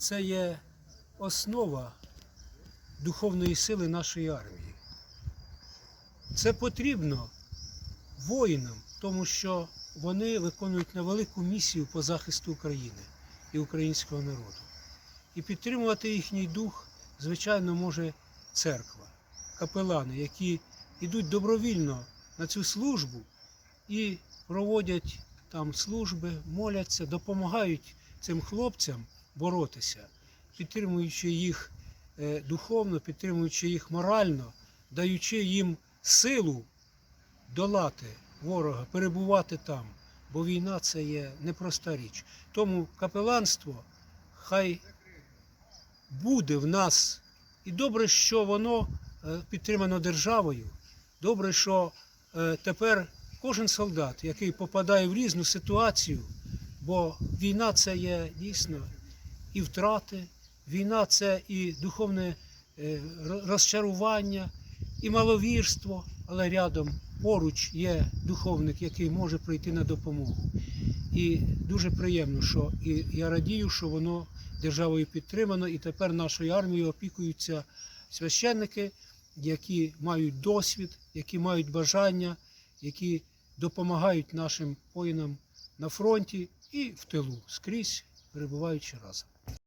це є основа духовної сили нашої армії. Це потрібно воїнам, тому що вони виконують невелику місію по захисту України і українського народу. І підтримувати їхній дух, звичайно, може церква, капелани, які йдуть добровільно на цю службу і проводять там служби, моляться, допомагають цим хлопцям боротися, підтримуючи їх духовно, підтримуючи їх морально, даючи їм силу долати ворога, перебувати там, бо війна – це є непроста річ. Тому капеланство хай буде в нас. І добре, що воно підтримано державою, добре, що тепер кожен солдат, який попадає в різну ситуацію, бо війна – це є дійсно і втрати, війна – це і духовне розчарування, і маловірство, але рядом поруч є духовник, який може прийти на допомогу. І дуже приємно, що і я радію, що воно державою підтримано, і тепер нашою армією опікуються священники, які мають досвід, які мають бажання, які допомагають нашим воїнам на фронті і в тилу, скрізь перебуваючи разом.